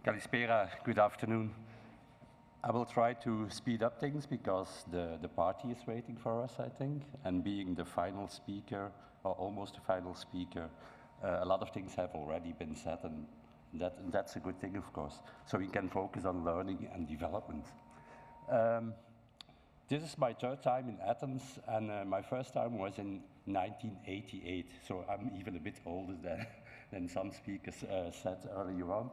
Kalispera, good afternoon. I will try to speed up things because the party is waiting for us, I think, and being the final speaker, or almost the final speaker, a lot of things have already been said, and that's a good thing, of course. So we can focus on learning and development. This is my third time in Athens, and my first time was in 1988, so I'm even a bit older than some speakers said earlier on.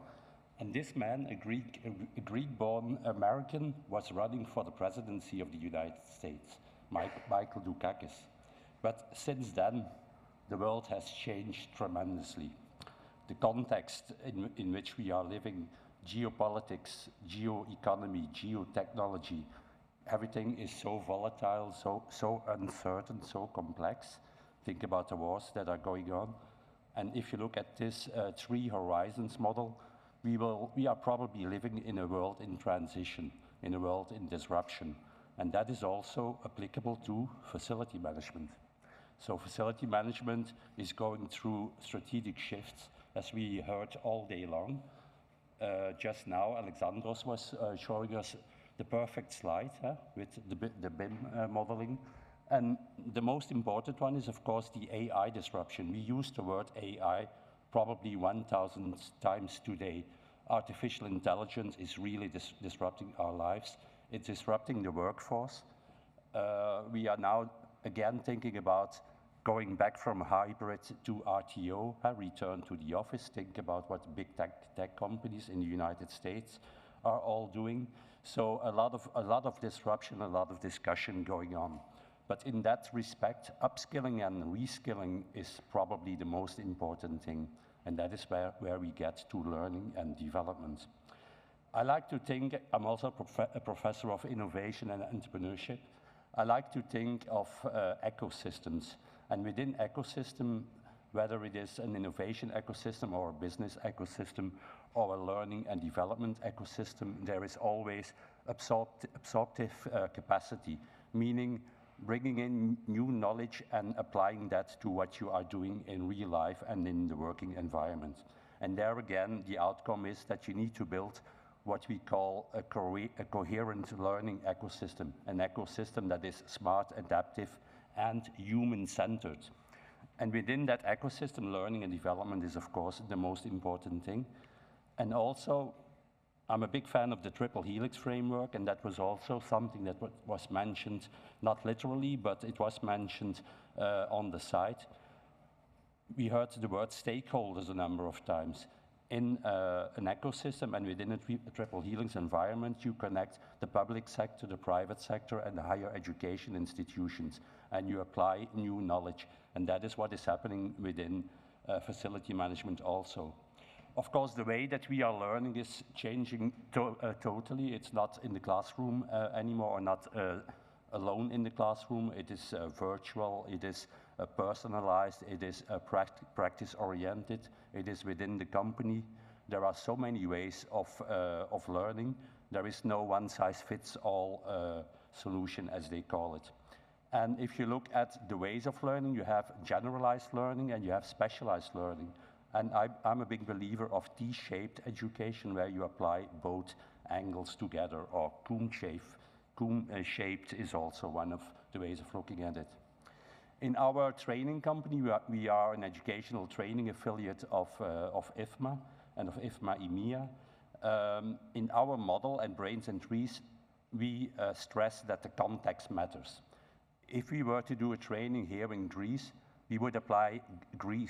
And this man, a Greek-born American, was running for the presidency of the United States, Michael Dukakis. But since then, the world has changed tremendously. The context in which we are living, geopolitics, geoeconomy, geotechnology, everything is so volatile, so uncertain, so complex. Think about the wars that are going on. And if you look at this three horizons model, we are probably living in a world in transition, in a world in disruption. And that is also applicable to facility management. So facility management is going through strategic shifts, as we heard all day long. Just now, Alexandros was showing us the perfect slide with the BIM modeling. And the most important one is, of course, the AI disruption. We use the word AI probably 1,000 times today. Artificial intelligence is really disrupting our lives. It's disrupting the workforce. We are now again thinking about going back from hybrid to RTO, return to the office. Think about what big tech companies in the United States are all doing. So a lot of disruption, a lot of discussion going on. But in that respect, upskilling and reskilling is probably the most important thing. And that is where we get to learning and development. I like to think, I'm also a professor of innovation and entrepreneurship. I like to think of ecosystems. And within ecosystem, whether it is an innovation ecosystem or a business ecosystem or a learning and development ecosystem, there is always absorptive capacity, meaning bringing in new knowledge and applying that to what you are doing in real life and in the working environment. And there again, the outcome is that you need to build what we call a coherent learning ecosystem, an ecosystem that is smart, adaptive, and human-centered. And within that ecosystem, learning and development is, of course, the most important thing. And also, I'm a big fan of the triple helix framework, and that was also something that was mentioned, not literally, but it was mentioned on the site. We heard the word stakeholders a number of times. In an ecosystem and within a triple helix environment, you connect the public sector, the private sector, and the higher education institutions, and you apply new knowledge. And that is what is happening within facility management also. Of course, the way that we are learning is changing totally. It's not in the classroom anymore, or not alone in the classroom. It is virtual, it is personalized, it is practice-oriented, it is within the company. There are so many ways of learning. There is no one-size-fits-all solution, as they call it. And if you look at the ways of learning, you have generalized learning and you have specialized learning. And I'm a big believer of T-shaped education, where you apply both angles together, or cone-shaped is also one of the ways of looking at it. In our training company, we are an educational training affiliate of IFMA and of IFMA EMEA. In our model at Brains and Trees, we stress that the context matters. If we were to do a training here in Greece, we would apply Greek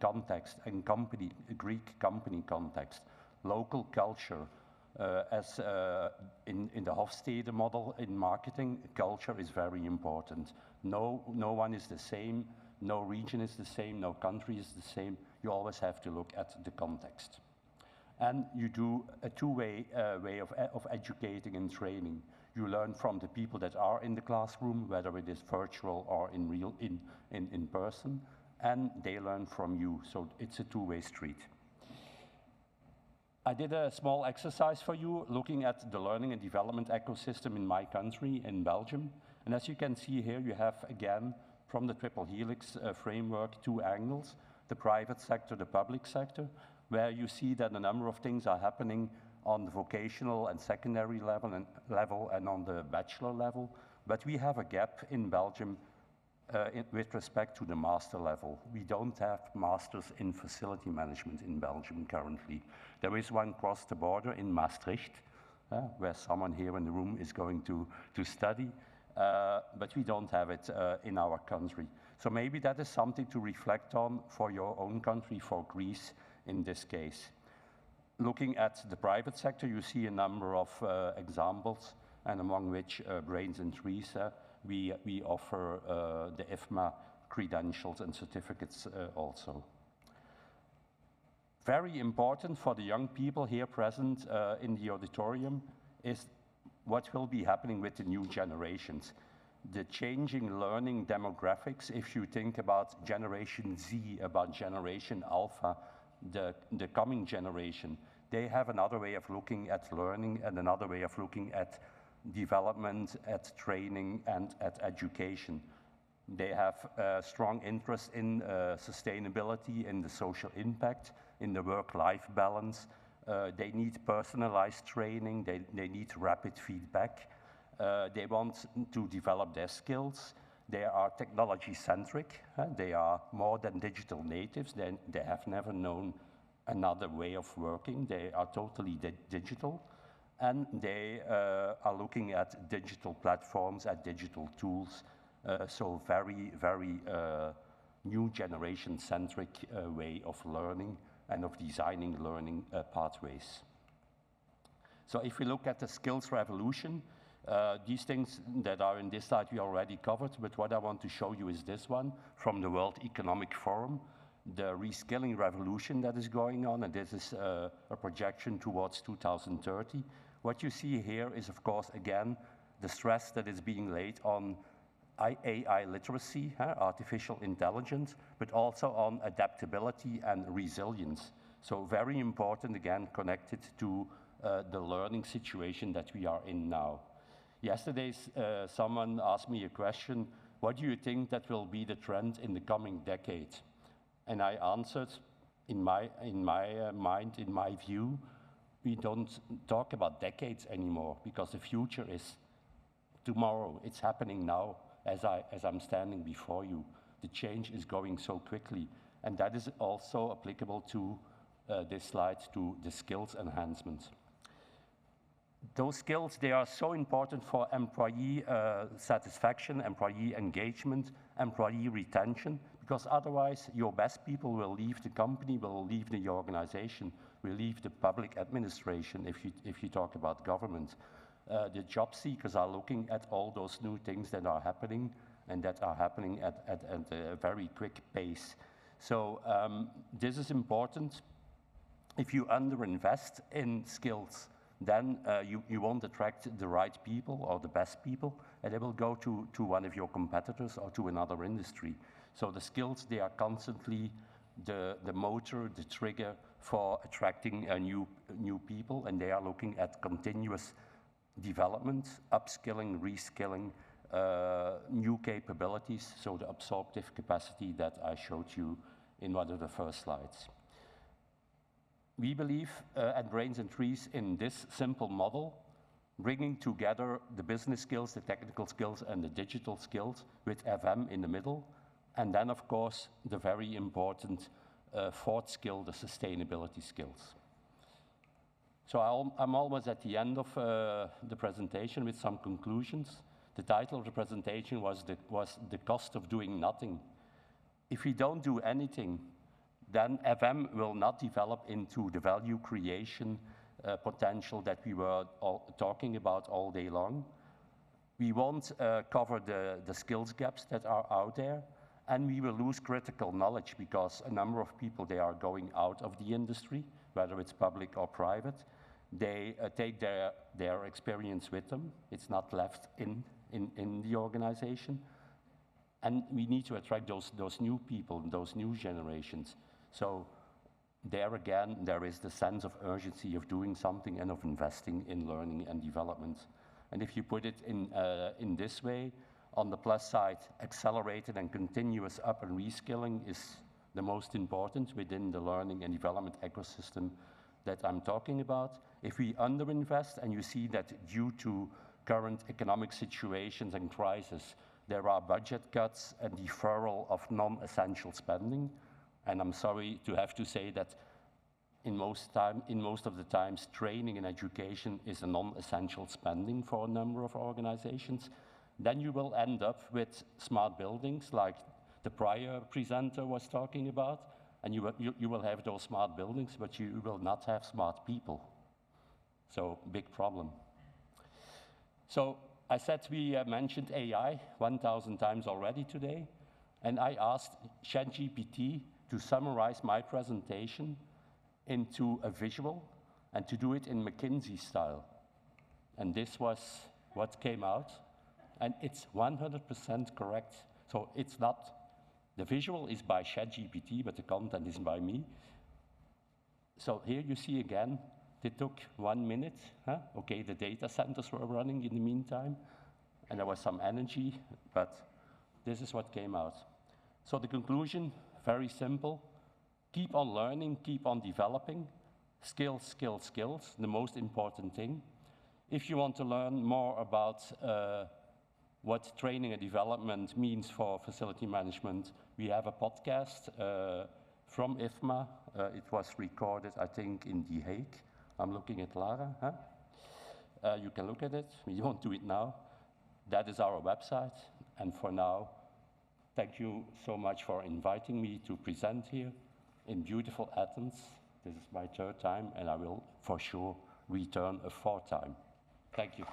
context and Greek company context, local culture. As in the Hofstede model in marketing, culture is very important. No one is the same, no region is the same, no country is the same. You always have to look at the context. And you do a two-way way of educating and training. You learn from the people that are in the classroom, whether it is virtual or in person, and they learn from you. So it's a two-way street. I did a small exercise for you, looking at the learning and development ecosystem in my country, in Belgium. And as you can see here, you have, again, from the triple helix framework, two angles, the private sector, the public sector. where you see that a number of things are happening on the vocational and secondary level and on the bachelor level. But we have a gap in Belgium with respect to the master level. We don't have masters in facility management in Belgium currently. There is one across the border in Maastricht, where someone here in the room is going to study, but we don't have it in our country. So maybe that is something to reflect on for your own country, for Greece in this case. Looking at the private sector, you see a number of examples, and among which Brains and Trees, we offer the IFMA credentials and certificates also. Very important for the young people here present in the auditorium is what will be happening with the new generations. The changing learning demographics, if you think about Generation Z, about Generation Alpha, the coming generation, they have another way of looking at learning and another way of looking at development, at training, and at education. They have a strong interest in sustainability, in the social impact, in the work-life balance. They need personalized training, they need rapid feedback. They want to develop their skills. They are technology-centric. They are more than digital natives. They have never known another way of working. They are totally digital. And they are looking at digital platforms, at digital tools. So very, very new generation-centric way of learning and of designing learning pathways. So if we look at the skills revolution, these things that are in this slide we already covered, but what I want to show you is this one from the World Economic Forum, the reskilling revolution that is going on, and this is a projection towards 2030. What you see here is, of course, again, the stress that is being laid on AI literacy, artificial intelligence, but also on adaptability and resilience. So very important, again, connected to the learning situation that we are in now. Yesterday, someone asked me a question, what do you think that will be the trend in the coming decade? And I answered, in my mind, in my view, we don't talk about decades anymore, because the future is tomorrow. It's happening now as I'm standing before you. The change is going so quickly. And that is also applicable to this slide, to the skills enhancement. Those skills, they are so important for employee satisfaction, employee engagement, employee retention, because otherwise your best people will leave the company, will leave the organization, will leave the public administration if you talk about government. The job seekers are looking at all those new things that are happening, and that are happening at a very quick pace. So this is important. If you underinvest in skills, then you won't attract the right people or the best people, and they will go to one of your competitors or to another industry. So the skills, they are constantly the motor, the trigger for attracting new people, and they are looking at continuous development, upskilling, reskilling, new capabilities, so the absorptive capacity that I showed you in one of the first slides. We believe at Brains and Trees in this simple model, bringing together the business skills, the technical skills, and the digital skills with FM in the middle, and then, of course, the very important fourth skill, the sustainability skills. So I'm almost at the end of the presentation with some conclusions. The title of the presentation was the cost of doing nothing. If we don't do anything, then FM will not develop into the value creation potential that we were talking about all day long. We won't cover the skills gaps that are out there, and we will lose critical knowledge because a number of people, they are going out of the industry, whether it's public or private. They take their experience with them. It's not left in the organization. And we need to attract those new people, those new generations. So there again, there is the sense of urgency of doing something and of investing in learning and development. And if you put it in this way, on the plus side, accelerated and continuous up and reskilling is the most important within the learning and development ecosystem that I'm talking about. If we underinvest, and you see that due to current economic situations and crisis, there are budget cuts and deferral of non-essential spending. And I'm sorry to have to say that in most of the times, training and education is a non-essential spending for a number of organizations. Then you will end up with smart buildings like the prior presenter was talking about, and you will have those smart buildings, but you will not have smart people. So, big problem. So, I said we mentioned AI 1,000 times already today, and I asked ChatGPT to summarize my presentation into a visual and to do it in McKinsey style. And this was what came out, and it's 100% correct. So it's not, the visual is by ChatGPT, but the content is by me. So here you see again, it took 1 minute. Okay, the data centers were running in the meantime, and there was some energy, but this is what came out. So the conclusion, very simple. Keep on learning, keep on developing. Skills, skills, skills, the most important thing. If you want to learn more about what training and development means for facility management, we have a podcast from IFMA. It was recorded, I think, in The Hague. I'm looking at Lara. You can look at it. We won't do it now. That is our website. And for now, thank you so much for inviting me to present here in beautiful Athens. This is my third time, and I will for sure return a fourth time. Thank you.